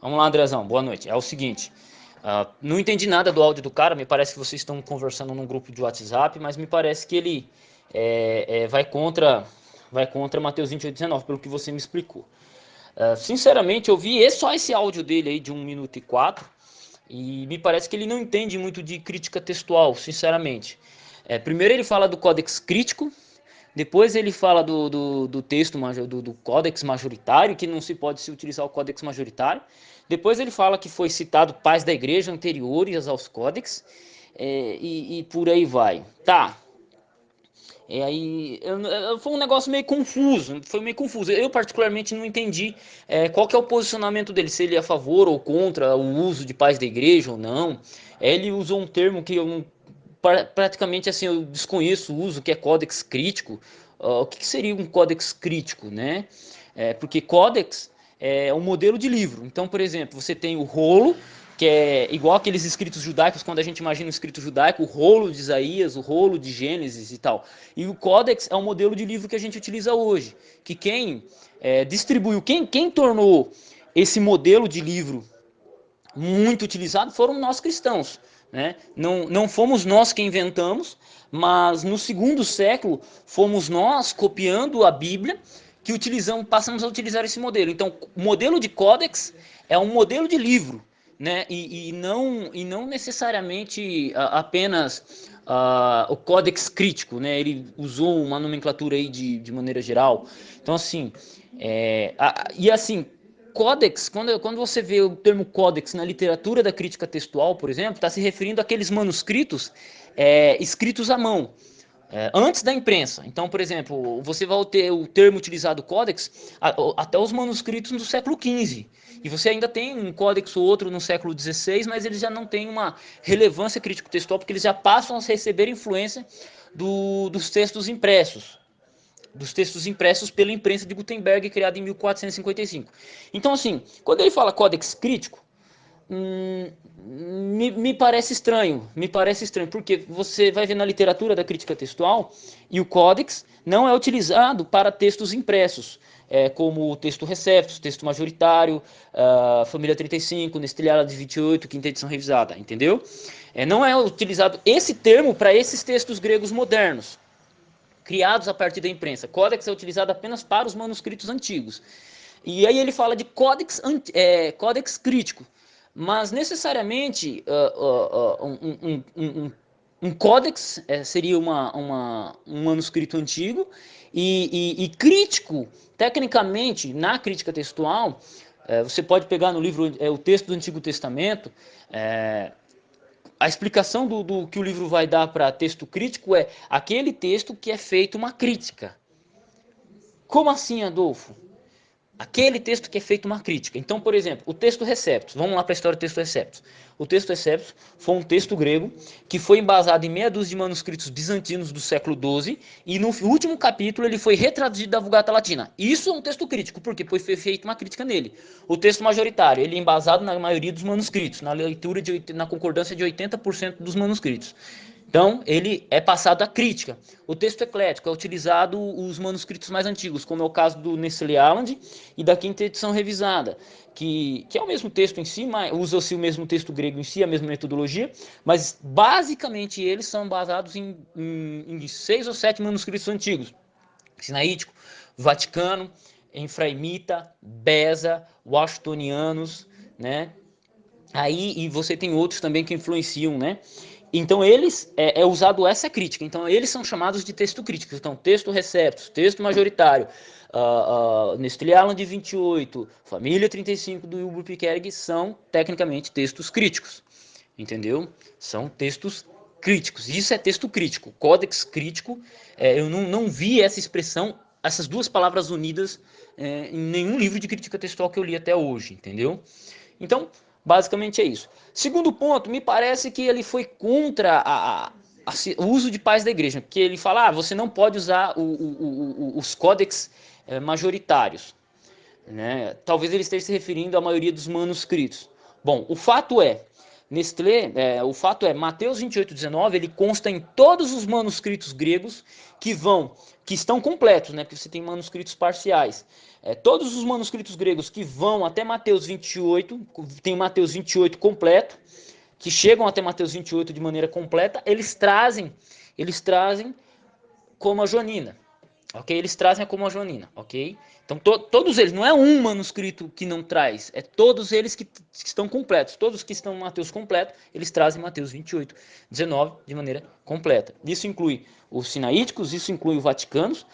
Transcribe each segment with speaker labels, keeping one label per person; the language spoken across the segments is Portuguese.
Speaker 1: Vamos lá, Andrezão, boa noite. É o seguinte, não entendi nada do áudio do cara, me parece que vocês estão conversando num grupo de WhatsApp, mas me parece que ele vai contra Mateus 28,19, pelo que você me explicou. Sinceramente, eu vi só esse áudio dele aí de 1 minuto e 4, e me parece que ele não entende muito de crítica textual, sinceramente. Primeiro ele fala do códex crítico, depois ele fala do texto do códex majoritário, que não se pode se utilizar o códex majoritário. Depois ele fala que foi citado pais da igreja anteriores aos códex, e por aí vai. Tá. Foi um negócio meio confuso, foi meio confuso. Eu particularmente não entendi qual que é o posicionamento dele, se ele é a favor ou contra o uso de pais da igreja ou não. Ele usou um termo que eu não, praticamente assim eu desconheço o uso, que é códex crítico. O que seria um códex crítico, né? Porque códex é um modelo de livro. Então, por exemplo, você tem o rolo, que é igual aqueles escritos judaicos, quando a gente imagina um escrito judaico, o rolo de Isaías, o rolo de Gênesis e tal. E o Codex é um modelo de livro que a gente utiliza hoje, que quem distribuiu, quem tornou esse modelo de livro muito utilizado foram nós cristãos. Né? Não fomos nós que inventamos, mas no segundo século fomos nós copiando a Bíblia que passamos a utilizar esse modelo. Então, o modelo de Codex é um modelo de livro, né? E não necessariamente apenas o Codex crítico, né? Ele usou uma nomenclatura aí de maneira geral. Então, assim, e assim, Códex, quando você vê o termo códex na literatura da crítica textual, por exemplo, está se referindo àqueles manuscritos escritos à mão, antes da imprensa. Então, por exemplo, você vai ter o termo utilizado códex até os manuscritos do século XV. E você ainda tem um códex ou outro no século XVI, mas eles já não têm uma relevância crítico-textual, porque eles já passam a receber influência dos textos impressos, pela imprensa de Gutenberg, criada em 1455. Então, assim, quando ele fala códex crítico, me parece estranho, porque você vai ver na literatura da crítica textual e o códex não é utilizado para textos impressos, como o texto receptus, texto majoritário, família 35, Nestilhada de 28, quinta edição revisada, entendeu? Não é utilizado esse termo para esses textos gregos modernos, criados a partir da imprensa. Códex é utilizado apenas para os manuscritos antigos. E aí ele fala de códex crítico, mas necessariamente um códex seria um manuscrito antigo, e crítico, tecnicamente, na crítica textual, você pode pegar no livro o texto do Antigo Testamento, a explicação do que o livro vai dar para texto crítico é aquele texto que é feito uma crítica. Como assim, Adolfo? Aquele texto que é feito uma crítica. Então, por exemplo, o texto Receptus. Vamos lá para a história do texto Receptus. O texto Receptus foi um texto grego que foi embasado em meia dúzia de manuscritos bizantinos do século XII, e no último capítulo ele foi retraduzido da Vulgata Latina. Isso é um texto crítico, porque foi feita uma crítica nele. O texto majoritário, ele é embasado na maioria dos manuscritos, na concordância de 80% dos manuscritos. Então, ele é passado à crítica. O texto eclético é utilizado os manuscritos mais antigos, como é o caso do Nestle Aland e da quinta edição revisada, que é o mesmo texto em si, usa-se o mesmo texto grego em si, a mesma metodologia, mas basicamente eles são basados em 6 ou 7 manuscritos antigos: Sinaítico, Vaticano, Efraimita, Beza, Washingtonianos, né? Aí, e você tem outros também que influenciam, né? Então eles usado essa crítica. Então eles são chamados de texto crítico. Então texto receptus, texto majoritário, Nestle Aland de 28, Família 35 do Wilbur Piquerg são tecnicamente textos críticos, entendeu? São textos críticos. Isso é texto crítico. Códex crítico. Eu não vi essa expressão, essas duas palavras unidas em nenhum livro de crítica textual que eu li até hoje, entendeu? Então, basicamente é isso. Segundo ponto, me parece que ele foi contra o uso de pais da igreja, porque ele fala, você não pode usar os códex majoritários, né? Talvez ele esteja se referindo à maioria dos manuscritos. Bom, o fato é, Nestlé, o fato é, Mateus 28:19, ele consta em todos os manuscritos gregos que estão completos, né? Porque você tem manuscritos parciais. Todos os manuscritos gregos que vão até Mateus 28, tem Mateus 28 completo, que chegam até Mateus 28 de maneira completa, eles trazem como a Joanina. Ok? Eles trazem como a Joanina, ok? Então todos eles, não é um manuscrito que não traz, é todos eles que estão completos. Todos que estão em Mateus completo, eles trazem Mateus 28:19 de maneira completa. Isso inclui os sinaíticos, isso inclui os vaticanos.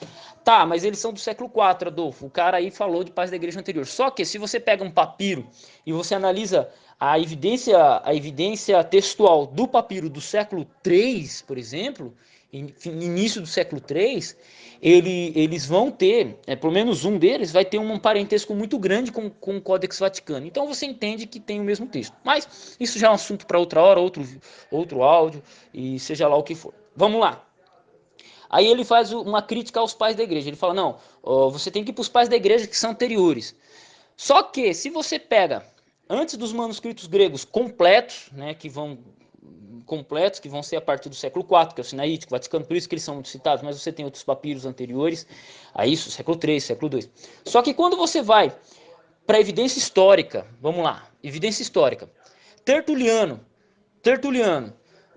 Speaker 1: Tá, mas eles são do século IV, Adolfo. O cara aí falou de paz da igreja anterior. Só que se você pega um papiro e você analisa a evidência textual do papiro do século III, por exemplo, início do século III, eles vão ter, pelo menos um deles, vai ter um parentesco muito grande com o Códex Vaticano. Então você entende que tem o mesmo texto. Mas isso já é um assunto para outra hora, outro áudio, e seja lá o que for. Vamos lá. Aí ele faz uma crítica aos pais da igreja. Ele fala, não, você tem que ir para os pais da igreja que são anteriores. Só que, se você pega antes dos manuscritos gregos completos, né, que vão ser a partir do século IV, que é o Sinaítico, Vaticano, por isso que eles são muito citados, mas você tem outros papiros anteriores a isso, século III, século II. Só que quando você vai para evidência histórica, vamos lá, evidência histórica, Tertuliano,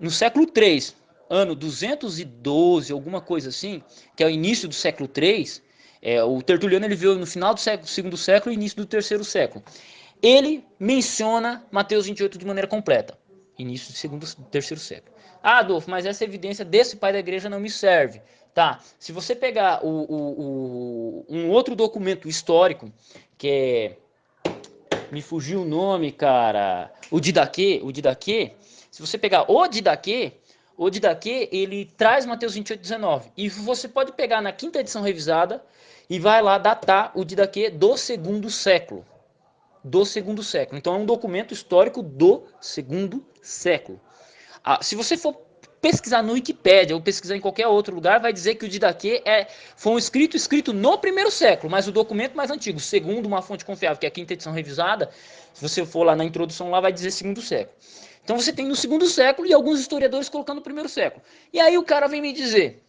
Speaker 1: no século III, ano 212, alguma coisa assim, que é o início do século III, o Tertuliano ele veio no final do segundo século e início do terceiro século. Ele menciona Mateus 28 de maneira completa, início do segundo, terceiro século. Ah, Adolfo, mas essa evidência desse pai da igreja não me serve. Tá, se você pegar um outro documento histórico, que me fugiu o nome, cara, o Didaquê, se você pegar o Didaquê, ele traz Mateus 28:19. E você pode pegar na quinta edição revisada e vai lá datar o Didaquê do segundo século. Do segundo século. Então é um documento histórico do segundo século. Se você for pesquisar no Wikipédia ou pesquisar em qualquer outro lugar, vai dizer que o Didaquê foi um escrito no primeiro século, mas o documento mais antigo, segundo uma fonte confiável, que é a quinta edição revisada, se você for lá na introdução, lá vai dizer segundo século. Então você tem no segundo século e alguns historiadores colocando no primeiro século. E aí o cara vem me dizer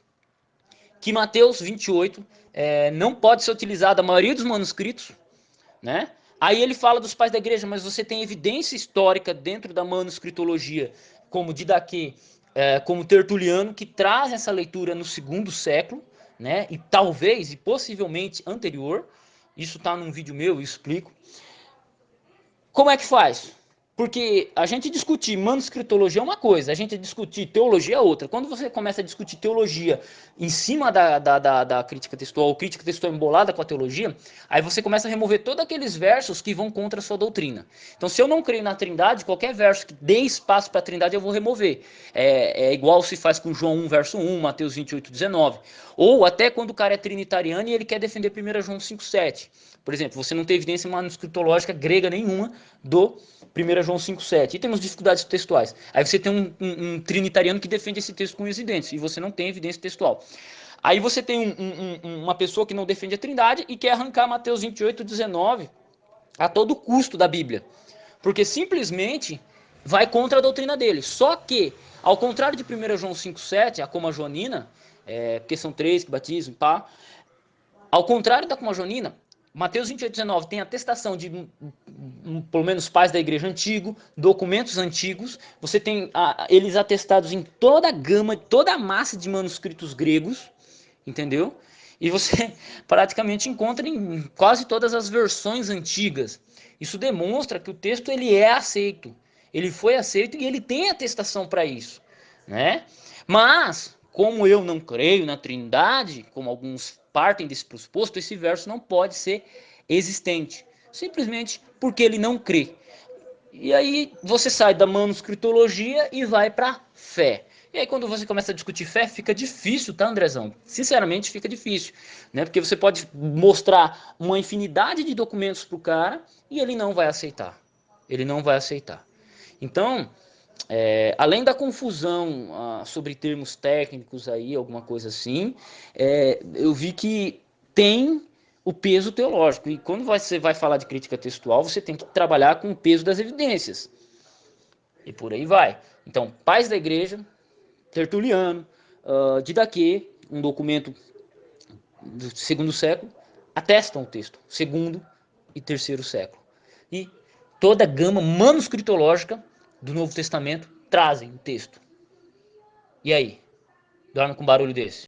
Speaker 1: que Mateus 28 não pode ser utilizado a maioria dos manuscritos, né? Aí ele fala dos pais da igreja, mas você tem evidência histórica dentro da manuscritologia, como Didaquê, como Tertuliano, que traz essa leitura no segundo século, né? E talvez, e possivelmente anterior. Isso está num vídeo meu, eu explico. Como é que faz? Porque a gente discutir manuscritologia é uma coisa, a gente discutir teologia é outra. Quando você começa a discutir teologia em cima da crítica textual, ou crítica textual embolada com a teologia, aí você começa a remover todos aqueles versos que vão contra a sua doutrina. Então, se eu não creio na trindade, qualquer verso que dê espaço para a trindade eu vou remover. É igual se faz com João 1, verso 1, Mateus 28:19. Ou até quando o cara é trinitariano e ele quer defender 1 João 5:7. Por exemplo, você não tem evidência manuscritológica grega nenhuma do 1 João 5:7. E temos dificuldades textuais. Aí você tem um trinitariano que defende esse texto com unhas e dentes, e você não tem evidência textual. Aí você tem uma pessoa que não defende a trindade e quer arrancar Mateus 28:19 a todo custo da Bíblia. Porque simplesmente vai contra a doutrina dele. Só que, ao contrário de 1 João 5:7, a Coma Joanina, porque são três que batizam, pá. Ao contrário da Coma Joanina, Mateus 28:19 tem atestação de pelo menos pais da igreja antigo, documentos antigos, você tem eles atestados em toda a gama, toda a massa de manuscritos gregos, entendeu? E você praticamente encontra em quase todas as versões antigas. Isso demonstra que o texto ele é aceito, ele foi aceito e ele tem atestação para isso, né? Mas, como eu não creio na Trindade, como alguns partem desse pressuposto, esse verso não pode ser existente, simplesmente porque ele não crê. E aí você sai da manuscritologia e vai para fé. E aí quando você começa a discutir fé, fica difícil, tá, Andrezão? Sinceramente, fica difícil, né? Porque você pode mostrar uma infinidade de documentos pro cara e ele não vai aceitar. Ele não vai aceitar. Então, além da confusão sobre termos técnicos aí, alguma coisa assim, eu vi que tem o peso teológico. E quando você vai falar de crítica textual, você tem que trabalhar com o peso das evidências. e por aí vai. Então, pais da igreja, Tertuliano, Didaquê, um documento do segundo século, atestam o texto, segundo e terceiro século. E toda a gama manuscritológica do Novo Testamento trazem o texto. E aí? Dorme com barulho desse?